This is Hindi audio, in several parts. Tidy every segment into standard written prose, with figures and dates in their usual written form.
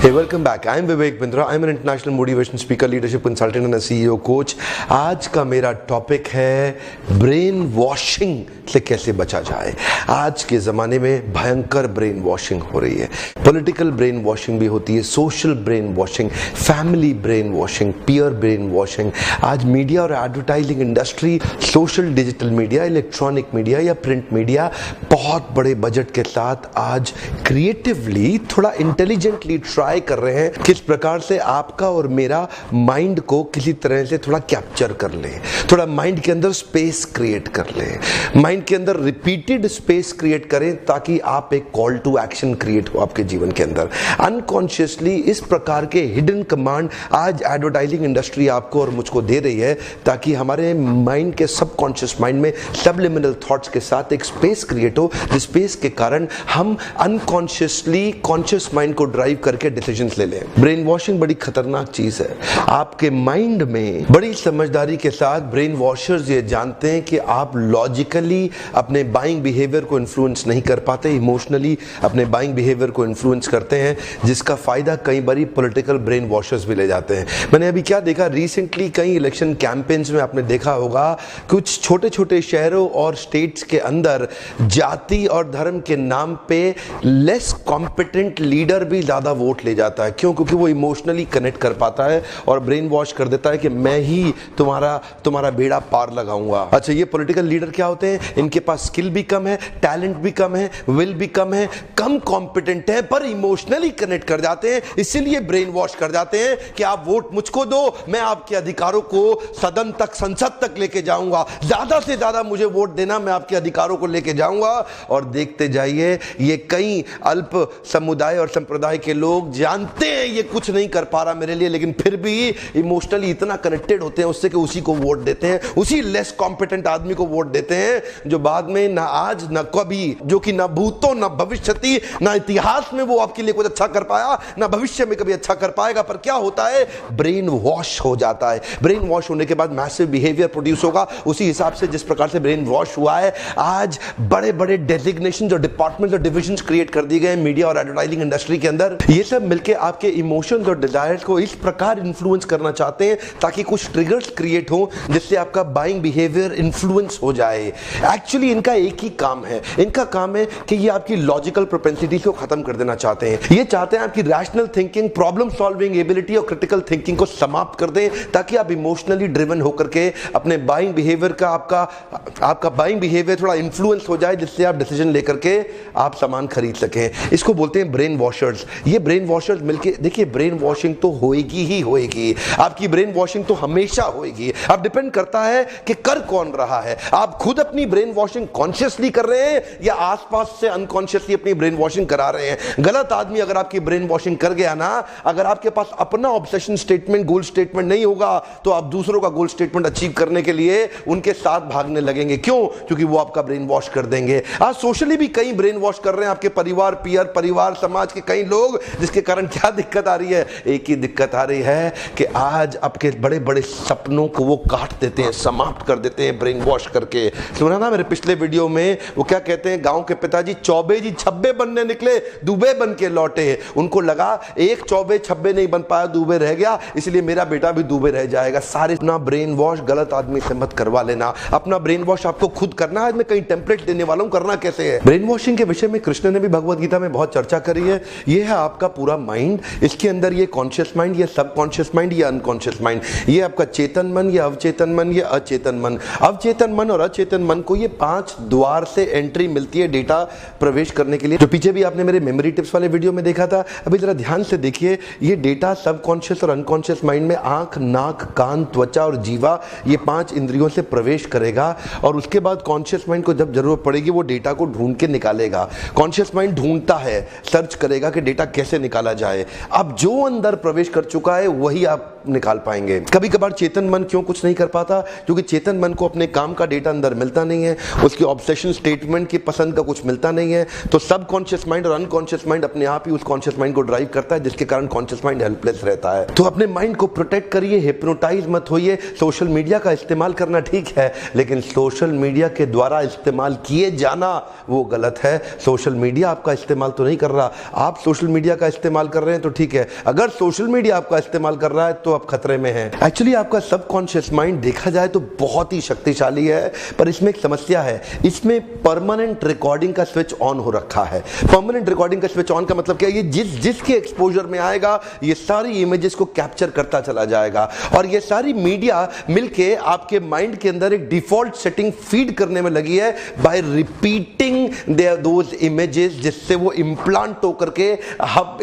Hey, welcome back. I'm Vivek Bindra. I'm an international motivation speaker, leadership consultant and a CEO coach. आज का मेरा टॉपिक है ब्रेन वॉशिंग से कैसे बचा जाए। आज के ज़माने में भयंकर ब्रेन वॉशिंग हो रही है। पॉलिटिकल ब्रेन वॉशिंग भी होती है, social brain washing, family brain washing, peer brain washing. आज मीडिया और advertising industry, social digital media, electronic media या प्रिंट मीडिया बहुत बड़े बजट के साथ आज क्रिएटिवली थोड़ा इंटेलिजेंटली ट्राई कर रहे हैं किस प्रकार से आपका और मेरा माइंड को किसी तरह से थोड़ा कैप्चर कर ले, थोड़ा माइंड के अंदर स्पेस क्रिएट कर ले, माइंड के अंदर रिपीटेड स्पेस क्रिएट करें ताकि आप एक कॉल टू एक्शन क्रिएट हो आपके जीवन के अंदर। अनकॉन्शियसली इस प्रकार के हिडन कमांड आज एडवर्टाइजिंग इंडस्ट्री आपको और मुझको दे रही है ताकि हमारे माइंड के सबकॉन्शियस माइंड में सबलिमिनल थॉट्स के साथ एक स्पेस क्रिएट हो, जिस स्पेस के कारण हम अनकॉन्शियसली कॉन्शियस माइंड को ड्राइव करके डिसीजंस ले लें। ब्रेन वॉशिंग बड़ी खतरनाक चीज है। आपके माइंड में बड़ी समझदारी के साथ ब्रेन वॉशर्स ये जानते हैं कि आप लॉजिकली अपने बाइंग बिहेवियर को इन्फ्लुएंस नहीं कर पाते, इमोशनली अपने बाइंग बिहेवियर को इन्फ्लुएंस करते हैं, जिसका फायदा कई बारी पॉलिटिकल ब्रेन वॉशर्स भी ले जाते हैं। मैंने अभी क्या देखा, रिसेंटली कई इलेक्शन कैंपेन्स में आपने देखा होगा कुछ छोटे छोटे शहरों और स्टेट्स के अंदर जाति और धर्म के नाम पे लेस कॉम्पिटेंट लीडर भी ज्यादा वोट ले जाता है। क्यों? क्योंकि वो इमोशनली कनेक्ट कर पाता है और ब्रेन वॉश कर देता है कि मैं ही तुम्हारा बेड़ा पार लगाऊंगा। अच्छा, ये पॉलिटिकल लीडर क्या होते हैं? इनके पास स्किल भी कम है, टैलेंट भी कम है, विल भी कम है, कम कॉम्पिटेंट है, पर इमोशनली कनेक्ट कर जाते हैं, इसीलिए ब्रेन वॉश कर जाते हैं कि आप वोट मुझको दो, मैं आपके अधिकारों को सदन तक, संसद तक लेके जाऊंगा, ज्यादा से ज्यादा मुझे वोट देना, मैं आपके अधिकारों को लेके जाऊंगा। और देखते जाइए, ये कई अल्प समुदाय और संप्रदाय के लोग जानते हैं ये कुछ नहीं कर पा रहा मेरे लिए, लेकिन फिर भी इमोशनली इतना कनेक्टेड होते हैं उससे कि उसी को वोट देते हैं, उसी लेस कॉम्पिटेंट आदमी को वोट देते हैं जो बाद में ना आज ना कभी, जो कि ना भूतो ना भविष्यति ना इतिहास में वो आपके लिए कुछ अच्छा कर पाया, ना भविष्य में कभी अच्छा कर पाएगा। पर क्या होता है, ब्रेन वॉश हो जाता है। ब्रेन वॉश होने के बाद मैसिव बिहेवियर प्रोड्यूस होगा उसी हिसाब से जिस प्रकार से ब्रेन वॉश हुआ है। आज बड़े बड़े डेजिग्नेशन और डिपार्टमेंट और डिविजन क्रिएट कर दिए गए मीडिया और एडवर्टाइजिंग इंडस्ट्री के अंदर। ये सब मिलकर आपके इमोशंस और डिजायर्स को इस प्रकार इन्फ्लुएंस करना चाहते हैं ताकि कुछ ट्रिगर्स क्रिएट हो जिससे आपका बाइंग बिहेवियर इन्फ्लुएंस हो जाए। एक्चुअली इनका एक ही काम है, इनका काम है कि ये आपकी लॉजिकल प्रोपेंसिटी को खत्म कर देना चाहते हैं। ये चाहते हैं आपकी rational thinking, problem solving ability और क्रिटिकल थिंकिंग को समाप्त कर दें ताकि आप इमोशनली ड्रिवन होकर के अपने बाइंग बिहेवियर का आपका बाइंग बिहेवियर थोड़ा इन्फ्लुएंस हो जाए, जिससे आप डिसीजन लेकर के आप सामान खरीद सकें। इसको बोलते हैं ब्रेन वॉशर्स। ये ब्रेन वॉशर्स मिलके देखिए, ब्रेन वॉशिंग तो होएगी ही होएगी, आपकी ब्रेन वॉशिंग तो हमेशा होएगी। अब डिपेंड करता है कि कर कौन रहा है। आप खुद अपनी ब्रेन वॉशिंग कॉन्शियसली कर रहे हैं या आसपास से अनकॉन्शियसली अपनी ब्रेन वॉशिंग करा रहे हैं। गलत आदमी अगर आपकी ब्रेन वॉशिंग कर गया ना, अगर आपके पास अपना ऑब्सेशन स्टेटमेंट, गोल स्टेटमेंट नहीं होगा तो आप दूसरों का गोल स्टेटमेंट अचीव करने के लिए उनके साथ भागने लगेंगे। क्यों? क्योंकि वो आपका ब्रेन वॉश कर देंगे। आज सोशली भी कई ब्रेन वॉश कर रहे हैं आपके परिवार, पीयर, परिवार, समाज के कई लोग, जिसके कारण क्या दिक्कत आ रही है? एक ही दिक्कत आ रही है कि आज आपके बड़े बड़े सपनों को वो काट देते हैं, समाप्त कर देते हैं ब्रेन वॉश करके। सुना ना मेरे पिछले वीडियो में, वो क्या कहते हैं, गांव के पिताजी चौबे जी छब्बे बनने निकले, दुबे बन के लौटे। उनको लगा एक चौबे छब्बे नहीं बन पाया, दुबे रह गया, इसलिए मेरा बेटा भी दुबे रह जाएगा। सारे अपना ब्रेन वॉश गलत आदमी से मत करवा लेना, अपना ब्रेन वॉश आपको खुद करना है। आज मैं कई टेम्पलेट देने वाला हूं, करना कैसे है। ब्रेन वॉशिंग के विषय में कृष्ण ने भी भगवद गीता में बहुत चर्चा करी है। यह है आपका पूरा माइंड, इसके अंदर ये कॉन्शियस माइंड, ये सबकॉन्शियस माइंड, ये अनकॉन्शियस माइंड, ये आपका चेतन मन, ये अवचेतन मन, ये अचेतन मन। अवचेतन मन और अचेतन मन को ये 5 द्वार से एंट्री मिलती है डेटा प्रवेश करने के लिए, जो पीछे भी आपने मेरे मेमोरी टिप्स वाले वीडियो में देखा था। अभी जरा ध्यान से देखिए, ये डेटा सबकॉन्शियस और अनकॉन्शियस माइंड में आंख, नाक, कान, त्वचा और जीवा, ये 5 इंद्रियों से प्रवेश करेगा और उसके बाद कॉन्शियस माइंड को जब जरूरत पड़ेगी वो डेटा को ढूंढ के निकालेगा। कॉन्शियस माइंड ढूंढता है, सर्च करेगा कि डेटा कैसे निकाला जाए। अब जो अंदर प्रवेश कर चुका है वही आप निकाल पाएंगे। कभी कभार चेतन मन क्यों कुछ नहीं कर पाता? क्योंकि चेतन मन को अपने काम का डेटा अंदर मिलता नहीं है, उसकी ऑब्सेशन स्टेटमेंट की पसंद का कुछ मिलता नहीं है, तो सब कॉन्शियस माइंड और अनकॉन्शियस माइंड अपने आप ही उस कॉन्शियस माइंड को ड्राइव करता है, जिसके कारण कॉन्शियस माइंड हेल्पलेस रहता है। तो अपने माइंड को प्रोटेक्ट करिए, हिप्नोटाइज मत होइए। सोशल मीडिया का इस्तेमाल करना ठीक है, लेकिन सोशल मीडिया के द्वारा इस्तेमाल किए जाना वो गलत है। सोशल मीडिया आपका इस्तेमाल तो नहीं कर रहा, आप सोशल मीडिया का इस्तेमाल कर रहे हैं तो ठीक है। अगर सोशल मीडिया आपका इस्तेमाल कर रहा है तो आप खतरे में हैं। एक्चुअली आपका सबकॉन्शियस माइंड देखा जाए तो बहुत ही शक्तिशाली है, पर इसमें एक समस्या है, इसमें परमानेंट रिकॉर्डिंग का स्विच ऑन हो रखा है। परमानेंट रिकॉर्डिंग का स्विच ऑन का मतलब क्या है? ये जिसके एक्सपोजर में आएगा ये सारी इमेजेस को कैप्चर करता चला जाएगा, और ये सारी मीडिया मिलके आपके माइंड के अंदर एक डिफॉल्ट सेटिंग फीड करने में लगी है बाय रिपीटिंग दोज इमेजेस, जिससे वो इंप्लांट होकर के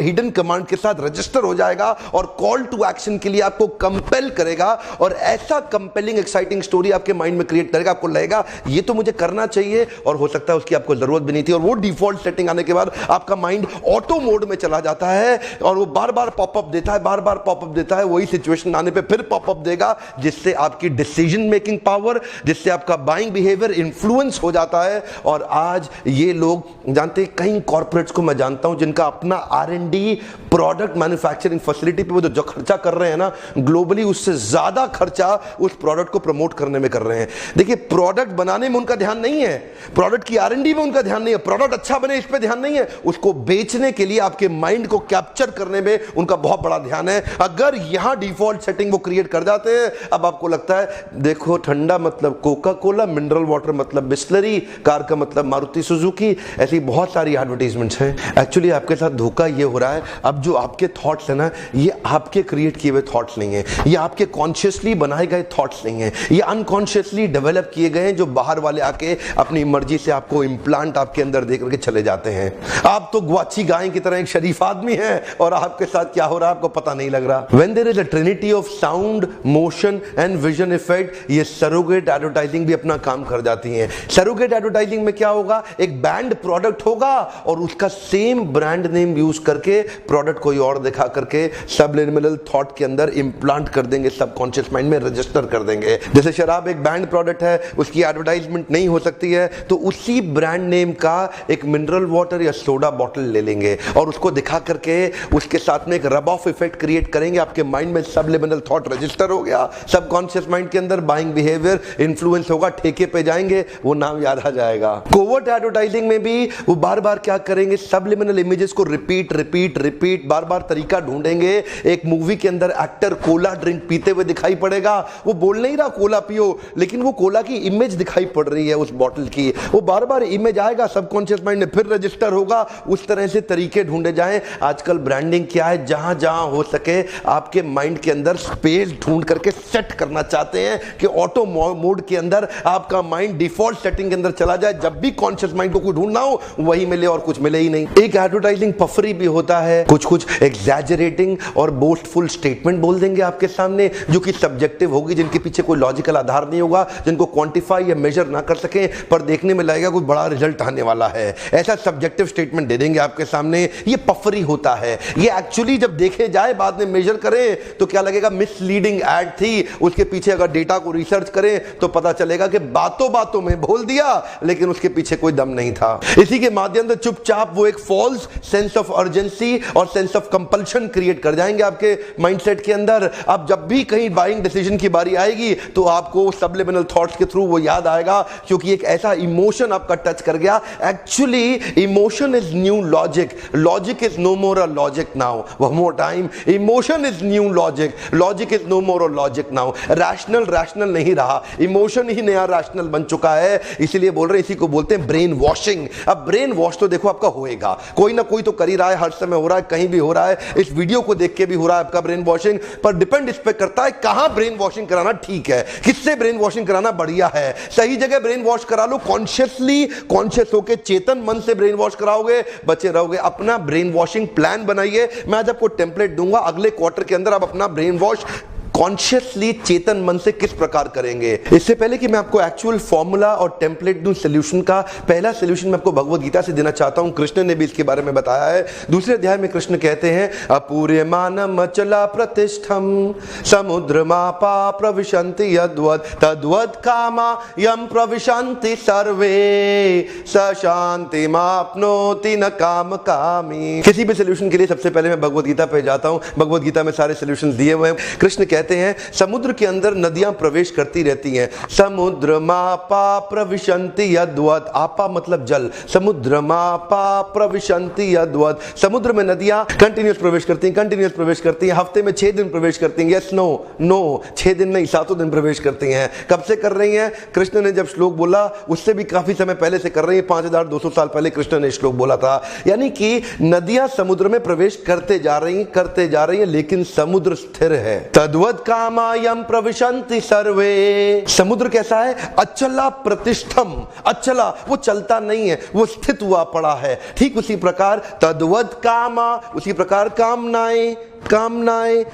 हिडन कमांड के साथ रजिस्टर हो जाएगा और कॉल टू एक्शन के लिए आपको कंपेल करेगा, और ऐसा कंपेलिंग एक्साइटिंग स्टोरी आपके माइंड में क्रिएट करेगा, आपको लगेगा ये तो मुझे करना चाहिए, और हो सकता है उसकी आपको जरूरत भी नहीं थी। और वो डिफॉल्ट सेटिंग आने के बाद आपका माइंड ऑटो मोड में चला जाता है और वो बार बार पॉपअप देता है, बार बार पॉपअप देता है, वही सिचुएशन आने पे फिर पॉपअप देगा, जिससे आपकी डिसीजन मेकिंग पावर, जिससे आपका बाइंग बिहेवियर इन्फ्लुएंस हो जाता है। और आज ये लोग जानते हैं, कई कॉर्पोरेट्स को मैं जानता हूं जिनका अपना R&D प्रोडक्ट मैन्युफैक्चरिंग फैसिलिटी पे वो जो खर्चा कर रहे हैं ना, ग्लोबली उससे ज्यादा खर्चा उस प्रोडक्ट को प्रमोट करने में कर रहे हैं। देखिए, प्रोडक्ट बनाने में उनका ध्यान नहीं है, प्रोडक्ट की R&D में उनका ध्यान नहीं है, प्रोडक्ट अच्छा बने इस पे ध्यान नहीं है, उसको बेचने के लिए आपके माइंड को कैप्चर करने में उनका बहुत बड़ा ध्यान है। अगर यहां डिफॉल्ट सेटिंग वो क्रिएट कर जाते हैं, अब आपको लगता है देखो ठंडा मतलब कोका कोला, मिनरल वाटर मतलब बिस्लरी, कार का मतलब मारुति सुजुकी, ऐसी बहुत सारी एडवर्टाइजमेंट्स हैं। एक्चुअली आपके साथ धोखा ये हो रहा है, अब जो आपके थॉट्स है ना, ये आपके क्रिएट किए हुए थॉट्स नहीं है, ये आपके कॉन्शियसली बनाए गए थॉट्स नहीं है, ये अनकॉन्शियसली डेवलप किए गए हैं, जो बाहर वाले आके अपनी मर्जी से आपको इंप्लांट आपके अंदर दे करके चले जाते हैं। आप तो ग्वाची गाय की तरह एक शरीफ आदमी है और आपके साथ क्या हो रहा है आपको पता नहीं लग रहा। When there is a trinity of sound, motion and vision effect, ये सरोगेट एडवर्टाइजिंग भी अपना काम कर जाती है। सरोगेट एडवर्टाइजिंग में क्या होगा? एक बैंड प्रोडक्ट होगा और उसका सेम ब्रांड नेम यूज करके प्रोडक्ट कोई और दिखा करके सबलिमिनल थॉट के अंदर इंप्लांट कर देंगे, सबकॉन्शियस माइंड में रजिस्टर कर देंगे। जैसे शराब एक बैंड प्रोडक्ट है, उसकी एडवर्टाइजमेंट नहीं हो सकती है, तो उसी ब्रांड नेम का एक मिनरल वाटर या सोडा बॉटल ले लेंगे और उसको दिखा करके उसके साथ में एक रब ऑफ इफेक्ट क्रिएट करेंगे, आपके माइंड में सबलिमिनल थॉट रजिस्टर हो गया, सबकॉन्शियस माइंड के अंदर बाइंग बिहेवियर इन्फ्लुएंस होगा, ठेके पे जाएंगे, वो नाम याद आ जाएगा। कोवर्ट एडवर्टाइजिंग में भी वो बार बार क्या करेंगे? सबलिमिनल इमेजेस को रिपीट रिपीट रिपीट बार बार तरीका ढूंढेंगे। एक मूवी के अंदर एक्टर कोला ड्रिंक पीते हुए दिखाई पड़ेगा, वो बोल नहीं रहा कोला पियो, लेकिन वो कोला की इमेज दिखाई पड़ रही है उस बॉटल की, वो बार बार इमेज आएगा, सबकॉन्शियस माइंड में फिर रजिस्टर होगा। उस तरह से तरीके ढूंढे जाएं। आजकल ब्रांडिंग क्या है, जहां जहां हो सके आपके माइंड के अंदर स्पेस ढूंढ करके सेट करना चाहते हैं कि ऑटो मोड के अंदर आपका माइंड डिफॉल्ट सेटिंग के अंदर चला जाए, जब भी कॉन्शियस माइंड को कोई ढूंढना हो वही मिले और कुछ मिले ही नहीं। एक एडवर्टाइजिंग पफरी भी होता है, कुछ कुछ एग्जैजरेटिंग और बोस्टफुल स्टेटमेंट बोल देंगे आपके सामने, जो कि सब्जेक्टिव होगी, जिनके पीछे कोई लॉजिकल आधार नहीं होगा, जिनको क्वांटिफाई या मेजर ना कर सके, पर देखने में लगेगा कोई बड़ा रिजल्ट आने वाला है, ऐसा सब्जेक्टिव स्टेटमेंट दे देंगे आपके सामने। ये पफरी होता है। ये एक्चुअली जब देखे जाए, बाद में मेजर करें तो क्या लगेगा? मिसलीडिंग एड थी। उसके पीछे अगर डेटा को रिसर्च करें तो पता चलेगा कि बातों बातों में बोल दिया, लेकिन उसके पीछे कोई दम नहीं था। इसी के माध्यम से चुपचाप वो एक फॉल्स सेंस ऑफ अर्जेंसी और सेंस ऑफ कंपल्शन क्रिएट कर जाएंगे आपके माइंडसेट के अंदर। अब जब भी कहीं बाइंग डिसीजन की बारी आएगी तो आपको सबलिमिनल थॉट्स के थ्रू वो याद आएगा, क्योंकि एक ऐसा इमोशन आपका टच कर गया। Actually emotion is new logic, logic is no more a logic now. One more time, emotion is new logic, logic is no more a logic now. Rational rational नहीं रहा, इमोशन ही नया रैशनल बन चुका है। इसीलिए बोल रहे हैं, इसी को बोलते हैं ब्रेन वॉशिंग। अब ब्रेन वॉश तो देखो आपका होएगा, कोई ना कोई तो कर ही रहा है, हर समय हो रहा है, कहीं भी हो रहा है, इस वीडियो को देख के भी हो रहा है आपका ब्रेन वॉशिंग। पर डिपेंड इस पे करता है कहां ब्रेन वॉशिंग कराना ठीक है, किससे ब्रेन वॉशिंग कराना बढ़िया है। सही जगह ब्रेन वॉश करा लो, कॉन्शियसली कॉन्शियस होकर चेतन मन से ब्रेन वॉश कराओगे, बचे रहोगे। अपना ब्रेन वॉशिंग प्लान बनाइए। मैं आज आपको टेम्पलेट दूंगा, अगले क्वार्टर के अंदर आप अपना ब्रेन वॉश कॉन्शियसली चेतन मन से किस प्रकार करेंगे। इससे पहले कि मैं आपको एक्चुअल फॉर्मूला और टेम्पलेट दूं सॉल्यूशन का, पहला सॉल्यूशन मैं आपको भगवद गीता से देना चाहता हूं। कृष्ण ने भी इसके बारे में बताया है। दूसरे अध्याय में कृष्ण कहते हैं अपूर्यमानम अचला प्रतिष्ठम समुद्रमापा प्रविशन्ति यद्वद तद्वद कामा यम प्रविशन्ति सर्वे स शान्तिमाप्नोति न काम कामी। किसी भी सॉल्यूशन के लिए सबसे पहले मैं भगवद गीता पे जाता हूं। भगवद गीता में सारे सॉल्यूशन दिए हुए हैं। कृष्ण कहते हैं समुद्र के अंदर नदियां प्रवेश करती रहती हैं। समुद्रमापा प्रविशन्ति यद्वद, आपा मतलब जल, समुद्रमापा प्रविशन्ति यद्वद, समुद्र में नदियां कंटिन्यूस प्रवेश करती हैं, कंटिन्यूस प्रवेश करती हैं। हफ्ते में 6 दिन प्रवेश करती हैं। यस नो नो, 6 दिन नहीं 7 दिन प्रवेश करती हैं। कब से कर रही हैं? कृष्ण ने जब श्लोक बोला उससे भी काफी समय पहले से कर रही है। 5200 साल पहले कृष्ण ने श्लोक बोला था। यानी कि नदियां समुद्र में प्रवेश करते जा रही हैं, लेकिन समुद्र स्थिर है। तद्वद कामायम प्रविशन्ति सर्वे, समुद्र कैसा है? अचला प्रतिष्ठम, अचला वो चलता नहीं है, वो स्थित हुआ पड़ा है। ठीक उसी प्रकार तद्वद कामा, उसी प्रकार कामनाएं, कामनाएं,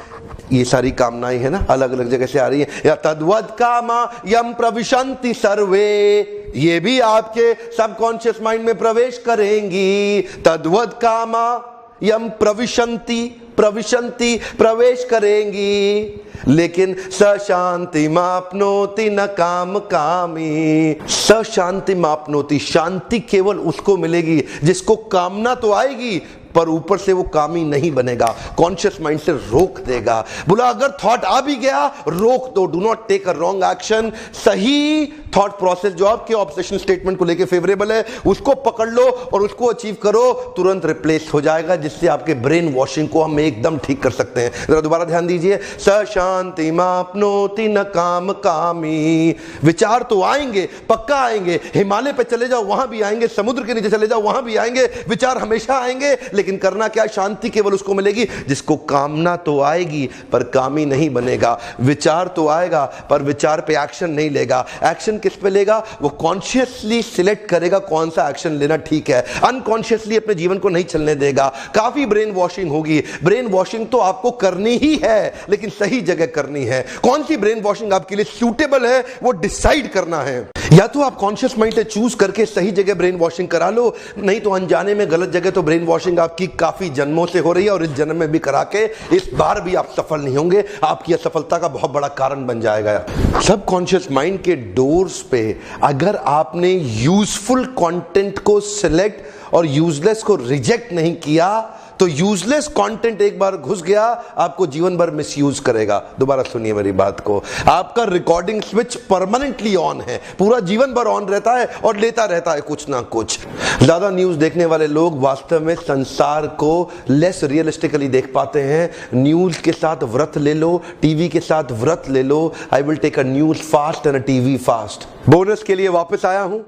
ये सारी कामनाएं है ना, अलग अलग जगह से आ रही है। या तद्वद कामा यम प्रविशन्ति सर्वे, ये भी आपके सबकॉन्शियस माइंड में प्रवेश करेंगी। तद्वद कामा यम प्रविशन्ति, प्रविशन्ति प्रवेश करेंगी, लेकिन स शांति मापनोति न काम कामी। स शांति मापनोति, शांति केवल उसको मिलेगी जिसको कामना तो आएगी पर ऊपर से वो कामी नहीं बनेगा, कॉन्शियस माइंड से रोक देगा। बोला अगर थॉट आ भी गया रोक दो, do not take a wrong action. सही थॉट प्रोसेस जो आपके ऑब्सेशन स्टेटमेंट को लेके फेवरेबल है उसको पकड़ लो और उसको अचीव करो, तुरंत रिप्लेस हो जाएगा, जिससे आपके ब्रेन वॉशिंग को हम एकदम ठीक कर सकते हैं। जरा दोबारा ध्यान दीजिए, स शांति मापनोति न काम कामी। विचार तो आएंगे, पक्का आएंगे, हिमालय पे चले जाओ वहां भी आएंगे, समुद्र के नीचे चले जाओ वहां भी आएंगे, विचार हमेशा आएंगे, लेकिन करना क्या? शांति केवल उसको मिलेगी जिसको कामना तो आएगी पर कामी नहीं बनेगा। विचार तो आएगा पर विचार पे एक्शन नहीं लेगा। एक्शन किस पे लेगा? वो कॉन्शियसली सिलेक्ट करेगा कौन सा एक्शन लेना ठीक है, अनकॉन्शियसली अपने जीवन को नहीं चलने देगा। काफी ब्रेन वॉशिंग होगी। ब्रेन वॉशिंग तो आपको करनी ही है, लेकिन सही जगह करनी है। कौन सी ब्रेन वॉशिंग आपके लिए सूटेबल है वो डिसाइड करना है। या तो आप कॉन्शियस माइंड से चूज करके सही जगह ब्रेन वॉशिंग करा लो, नहीं तो अनजाने में गलत जगह तो ब्रेन वॉशिंग आपकी काफी जन्मों से हो रही है और इस जन्म में भी करा के इस बार भी आप सफल नहीं होंगे। आपकी असफलता का बहुत बड़ा कारण बन जाएगा। सब कॉन्शियस माइंड के डोर्स पे अगर आपने यूजफुल कंटेंट को सिलेक्ट और यूजलेस को रिजेक्ट नहीं किया तो यूजलेस कंटेंट एक बार घुस गया आपको जीवन भर मिसयूज करेगा। दोबारा सुनिए मेरी बात को, आपका रिकॉर्डिंग स्विच परमानेंटली ऑन है, पूरा जीवन भर ऑन रहता है और लेता रहता है कुछ ना कुछ। ज्यादा न्यूज देखने वाले लोग वास्तव में संसार को लेस रियलिस्टिकली देख पाते हैं। न्यूज के साथ व्रत ले लो, टीवी के साथ व्रत ले लो। I will take a news fast and a TV fast. Bonus के लिए वापस आया हूं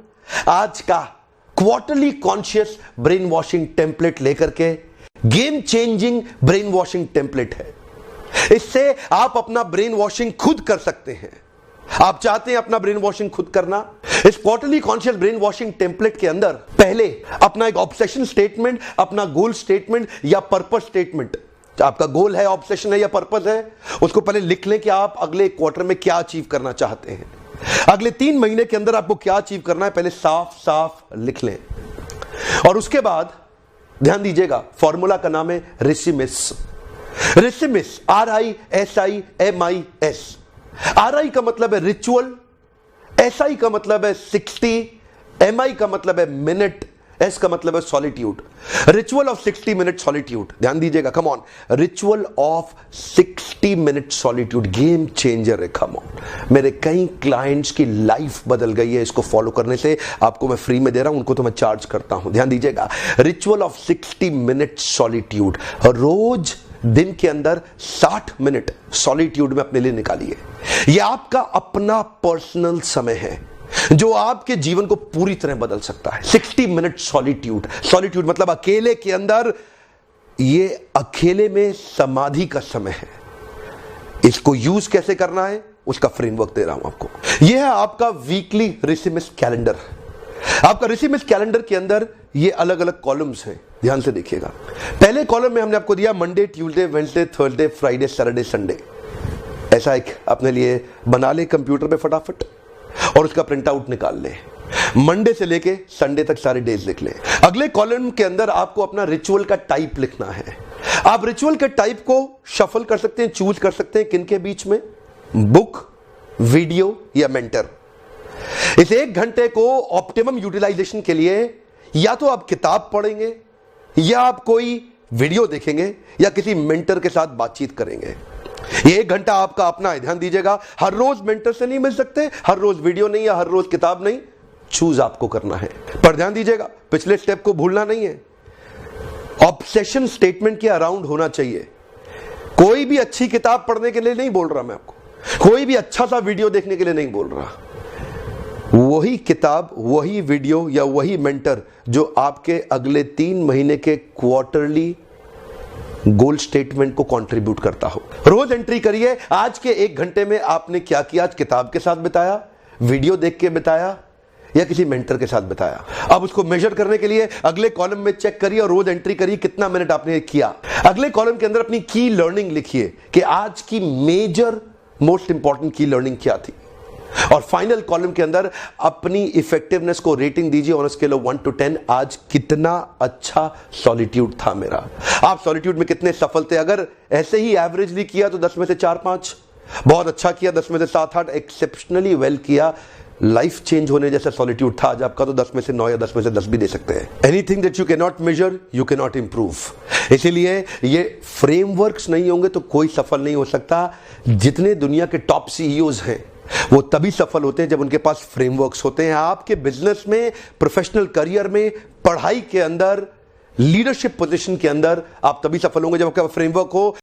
आज का quarterly conscious brain washing template लेकर के। Game changing brain washing template है। इससे आप अपना ब्रेन वॉशिंग खुद कर सकते हैं। आप चाहते हैं अपना ब्रेन वॉशिंग खुद करना? इस quarterly conscious brain washing template के अंदर पहले अपना एक ऑब्सेशन स्टेटमेंट, अपना गोल स्टेटमेंट या पर्पस स्टेटमेंट, आपका गोल है, ऑब्सेशन है या पर्पस है, उसको पहले लिख लें कि आप अगले क्वार्टर में क्या अचीव करना चाहते हैं। अगले 3 महीने के अंदर आपको क्या अचीव करना है पहले साफ साफ लिख लें। और उसके बाद ध्यान दीजिएगा, फॉर्मूला का नाम है रिसिमिस। रिसिमिस, RISIMIS। RI का मतलब है रिचुअल, SI का मतलब है 60, MI का मतलब है मिनट, S का मतलब है solitude. Ritual of 60 minute solitude, ध्यान दीजिएगा, come on. Ritual of 60 minute solitude game changer है, कम ऑन। मेरे कई क्लाइंट्स की लाइफ बदल गई है इसको फॉलो करने से। आपको मैं फ्री में दे रहा हूं, उनको तो मैं चार्ज करता हूं। ध्यान दीजिएगा, रिचुअल ऑफ 60 मिनट सॉलिट्यूड। रोज दिन के अंदर 60 मिनट सॉलिट्यूड में अपने लिए निकालिए। यह आपका अपना पर्सनल समय है जो आपके जीवन को पूरी तरह बदल सकता है। 60 मिनट सॉलिट्यूड। सॉलिट्यूड मतलब अकेले के अंदर, ये अकेले में समाधि का समय है। इसको यूज कैसे करना है उसका फ्रेमवर्क दे रहा हूं आपको। यह है आपका वीकली रिसिमिस कैलेंडर। आपका रिसिमिस कैलेंडर के अंदर ये अलग अलग कॉलम्स हैं, ध्यान से देखिएगा। पहले कॉलम में हमने आपको दिया Monday, Tuesday, Wednesday, Thursday, Friday, Saturday, Sunday. ऐसा एक अपने लिए बना ले कंप्यूटर पे फटाफट और उसका प्रिंट आउट निकाल ले। मंडे से लेके संडे तक सारे डेज लिख ले। अगले कॉलम के अंदर आपको अपना रिचुअल का टाइप लिखना है। आप रिचुअल के टाइप को शफल कर सकते हैं, चूज कर सकते हैं किन के बीच में, बुक, वीडियो या मेंटर। इस 1 घंटे को ऑप्टिमम यूटिलाइजेशन के लिए या तो आप किताब पढ़ेंगे या आप कोई वीडियो देखेंगे या किसी मेंटर के साथ बातचीत करेंगे। ये 1 घंटा आपका अपना ध्यान दीजिएगा। हर रोज मेंटर से नहीं मिल सकते, हर रोज वीडियो नहीं या हर रोज किताब नहीं, चूज आपको करना है। पर ध्यान दीजिएगा, पिछले स्टेप को भूलना नहीं है। ऑब्सेशन स्टेटमेंट के अराउंड होना चाहिए। कोई भी अच्छी किताब पढ़ने के लिए नहीं बोल रहा मैं आपको, कोई भी अच्छा सा वीडियो देखने के लिए नहीं बोल रहा। वही किताब, वही वीडियो या वही मेंटर जो आपके अगले 3 महीने के क्वार्टरली गोल स्टेटमेंट को कंट्रीब्यूट करता हो। रोज एंट्री करिए, आज के 1 घंटे में आपने क्या किया। आज किताब के साथ बिताया, वीडियो देख के बिताया या किसी मेंटर के साथ बिताया। अब उसको मेजर करने के लिए अगले कॉलम में चेक करिए और रोज एंट्री करिए कितना मिनट आपने किया। अगले कॉलम के अंदर अपनी की लर्निंग लिखिए कि आज की मेजर मोस्ट इंपॉर्टेंट की लर्निंग क्या थी। और फाइनल कॉलम के अंदर अपनी इफेक्टिवनेस को रेटिंग दीजिए ऑन स्केल ऑफ 1 to 10। आज कितना अच्छा सॉलिट्यूड था मेरा, आप सॉलिट्यूड में कितने सफल थे। अगर ऐसे ही एवरेजली किया तो 10 में से 4-5, बहुत अच्छा किया 10 में से 7-8, एक्सेप्शनली वेल किया, लाइफ चेंज होने जैसा सॉलिट्यूड था आज आपका, तो 10 में से 9 या 10 में से 10 भी दे सकते हैं। Anything that you can not measure you can not improve. इसीलिए ये फ्रेमवर्क्स नहीं होंगे तो कोई सफल नहीं हो सकता। जितने दुनिया के टॉप सीईओज हैं वो तभी सफल होते हैं जब उनके पास फ्रेमवर्क्स होते हैं। आपके बिजनेस में, प्रोफेशनल करियर में, पढ़ाई के अंदर, लीडरशिप पोजीशन के अंदर आप तभी सफल होंगे जब आपका फ्रेमवर्क हो।